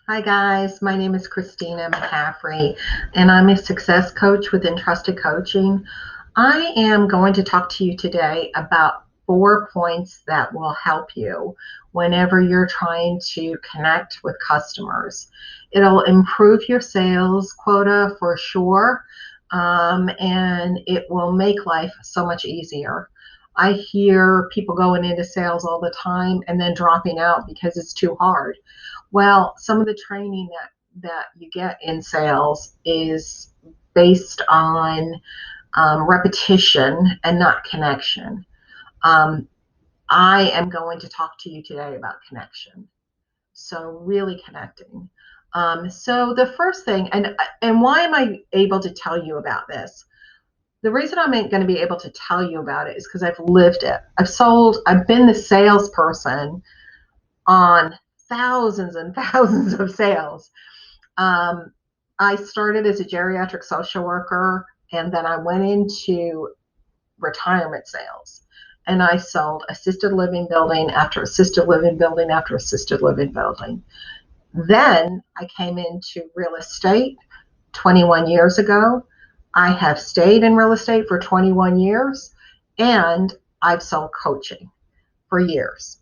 Hi guys, my name is Christina McCaffrey and I'm a success coach with Entrusted Coaching. I am going to talk to you today about 4 points that will help you whenever you're trying to connect with customers. It'll improve your sales quota for sure, and it will make life so much easier. I hear people going into sales all the time and then dropping out because it's too hard. Well, some of the training that you get in sales is based on repetition and not connection. Um, I am going to talk to you today about connection. So really connecting. So the first thing, and why am I able to tell you about this? The reason I'm going to be able to tell you about it is because I've lived it. I've been the salesperson on thousands and thousands of sales. Um, I started as a geriatric social worker, and then I went into retirement sales. And I sold assisted living building after assisted living building after assisted living building. Then I came into real estate 21 years ago. I have stayed in real estate for 21 years, and I've sold coaching for years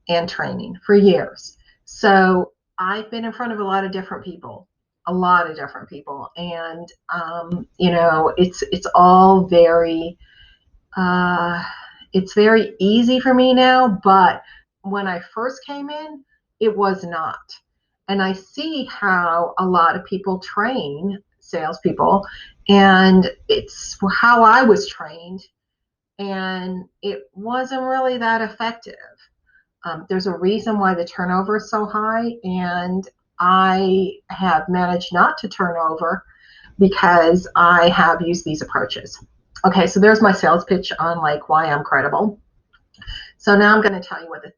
and training for years. So I've been in front of a lot of different people, and it's all uh, it's very easy for me now. But when I first came in, it was not, and I see how a lot of people train salespeople, and it's how I was trained, and it wasn't really that effective. There's a reason why the turnover is so high, and I have managed not to turn over because I have used these approaches. Okay, so there's my sales pitch on like why I'm credible. So now I'm going to tell you what the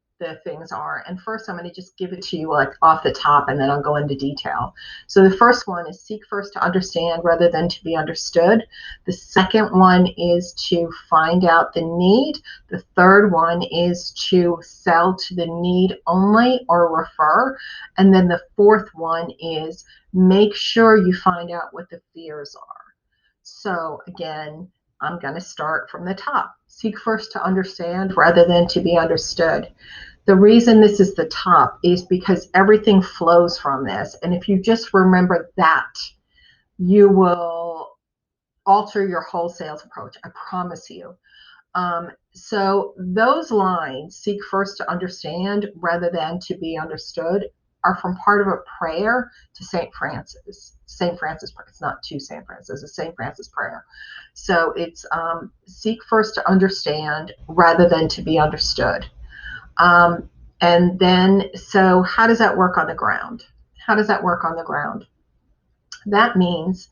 things are. And first, I'm going to just give it to you like off the top, and then I'll go into detail. So the first one is seek first to understand rather than to be understood. The second one is to find out the need. The third one is to sell to the need only or refer. And then the fourth one is make sure you find out what the fears are. So again, I'm going to start from the top. Seek first to understand rather than to be understood. The reason this is the top is because everything flows from this. And if you just remember that, you will alter your whole sales approach. I promise you. So those lines, seek first to understand rather than to be understood, are from part of a prayer to St. Francis. St. Francis prayer. It's not to St. Francis, it's St. Francis prayer. So it's seek first to understand rather than to be understood. And then, so how does that work on the ground? How does that work on the ground? That means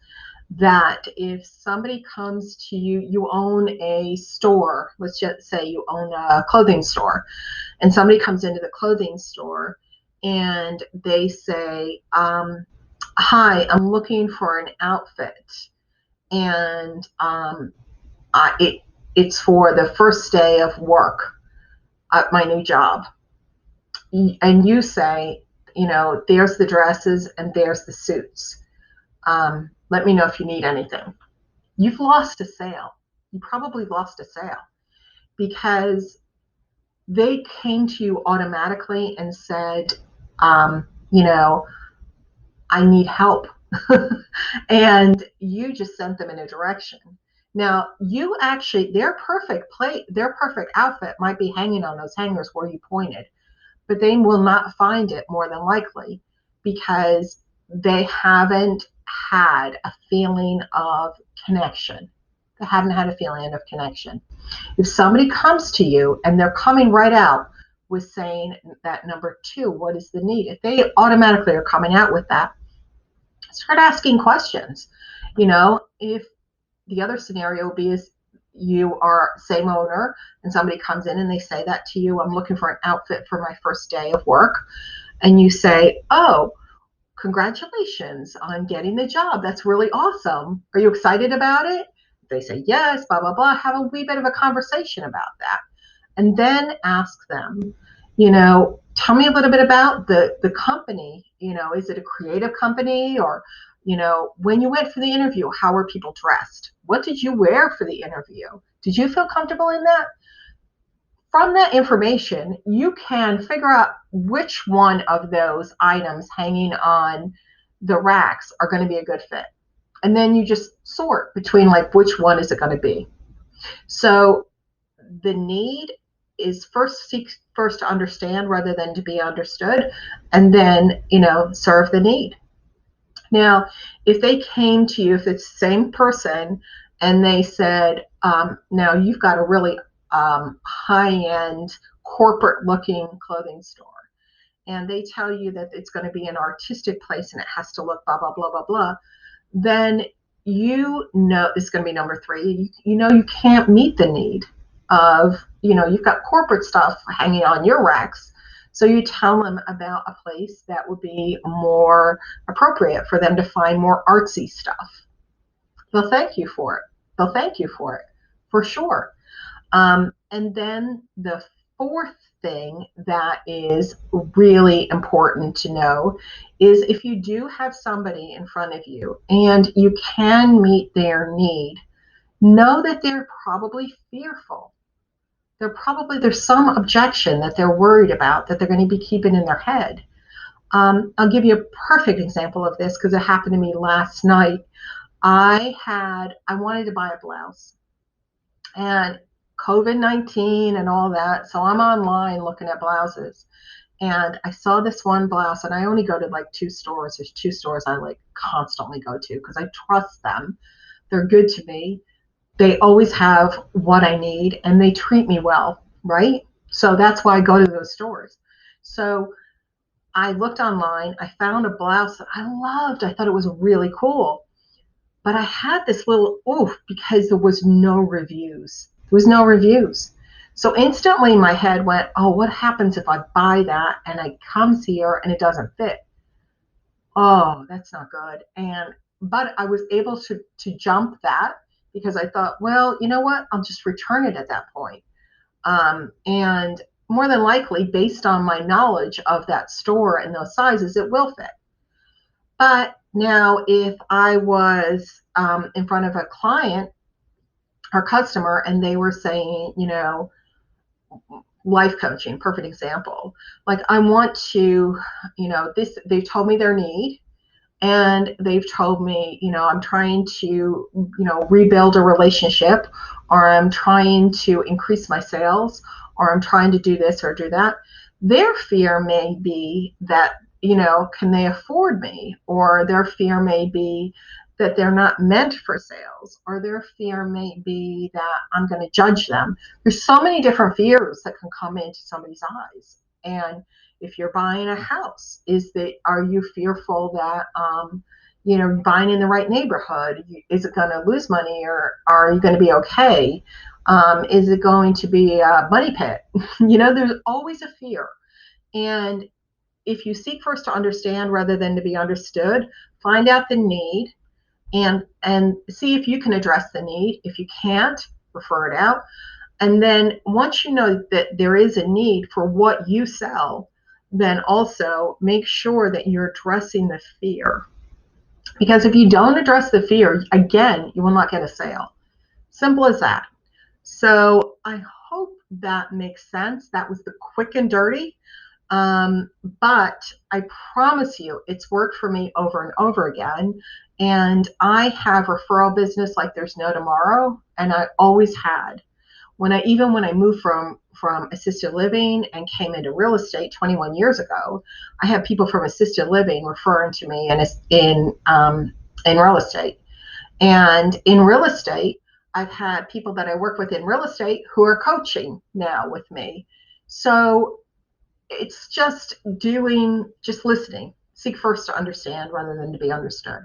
that if somebody comes to you, you own a store, let's just say you own a clothing store, and somebody comes into the clothing store and they say, hi, I'm looking for an outfit, and it's for the first day of work at my new job. And you say, there's the dresses and there's the suits. Let me know if you need anything. You've lost a sale. You probably lost a sale because they came to you automatically and said, um, you know, I need help. And you just sent them in a direction. Now, you actually, their perfect outfit might be hanging on those hangers where you pointed, but they will not find it more than likely because they haven't had a feeling of connection. They haven't had a feeling of connection. If somebody comes to you and they're coming right out with saying that number two, what is the need? If they automatically are coming out with that, start asking questions. If the other scenario would be is you are same owner and somebody comes in and they say that to you, I'm looking for an outfit for my first day of work. And you say, oh, congratulations on getting the job. That's really awesome. Are you excited about it? They say, yes, blah, blah, blah. Have a wee bit of a conversation about that. And then ask them, tell me a little bit about the company. Is it a creative company? Or, when you went for the interview, how were people dressed? What did you wear for the interview? Did you feel comfortable in that? From that information, you can figure out which one of those items hanging on the racks are going to be a good fit. And then you just sort between like which one is it going to be. So the need is first to understand rather than to be understood, and then serve the need. Now, if they came to you, if it's the same person, and they said, now you've got a really high-end corporate-looking clothing store, and they tell you that it's going to be an artistic place and it has to look blah, blah, blah, blah, blah, then it's going to be number three. You can't meet the need of, you've got corporate stuff hanging on your racks. So you tell them about a place that would be more appropriate for them to find more artsy stuff. They'll thank you for it. For sure. And then the fourth thing that is really important to know is if you do have somebody in front of you and you can meet their need, know that they're probably fearful. There's some objection that they're worried about that they're going to be keeping in their head. I'll give you a perfect example of this because it happened to me last night. I wanted to buy a blouse, and COVID-19 and all that. So I'm online looking at blouses, and I saw this one blouse, and I only go to like two stores. There's two stores I like constantly go to because I trust them. They're good to me. They always have what I need, and they treat me well, right? So that's why I go to those stores. So I looked online. I found a blouse that I loved. I thought it was really cool. But I had this little oof because there was no reviews. So instantly my head went, oh, what happens if I buy that and it comes here and it doesn't fit? Oh, that's not good. But I was able to jump that because I thought, well, you know what? I'll just return it at that point. And more than likely, based on my knowledge of that store and those sizes, it will fit. But now if I was in front of a client or customer and they were saying, life coaching, perfect example. Like I want to, they told me their need, and they've told me, I'm trying to, rebuild a relationship, or I'm trying to increase my sales, or I'm trying to do this or do that. Their fear may be that, can they afford me? Or their fear may be that they're not meant for sales, or their fear may be that I'm going to judge them. There's so many different fears that can come into somebody's eyes. And if you're buying a house, are you fearful that buying in the right neighborhood, is it going to lose money, or are you going to be okay? Is it going to be a money pit? There's always a fear. And if you seek first to understand rather than to be understood, find out the need and see if you can address the need. If you can't, refer it out. And then once you know that there is a need for what you sell, then also make sure that you're addressing the fear. Because if you don't address the fear, again, you will not get a sale. Simple as that. So I hope that makes sense. That was the quick and dirty. But I promise you, it's worked for me over and over again. And I have referral business like there's no tomorrow. And I always had. When I moved from assisted living and came into real estate 21 years ago, I had people from assisted living referring to me in real estate. And in real estate, I've had people that I work with in real estate who are coaching now with me. So it's just listening. Seek first to understand rather than to be understood.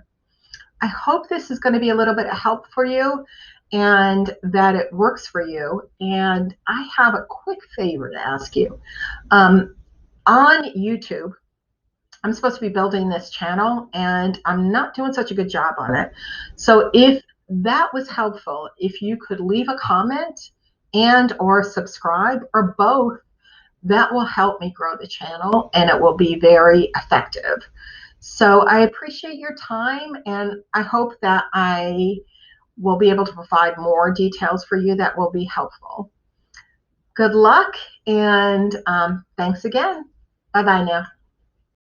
I hope this is going to be a little bit of help for you and that it works for you. And I have a quick favor to ask you. On YouTube, I'm supposed to be building this channel and I'm not doing such a good job on it. So if that was helpful, if you could leave a comment and or subscribe or both, that will help me grow the channel and it will be very effective. So I appreciate your time, and I hope that I will be able to provide more details for you that will be helpful. Good luck, and thanks again. Bye-bye now.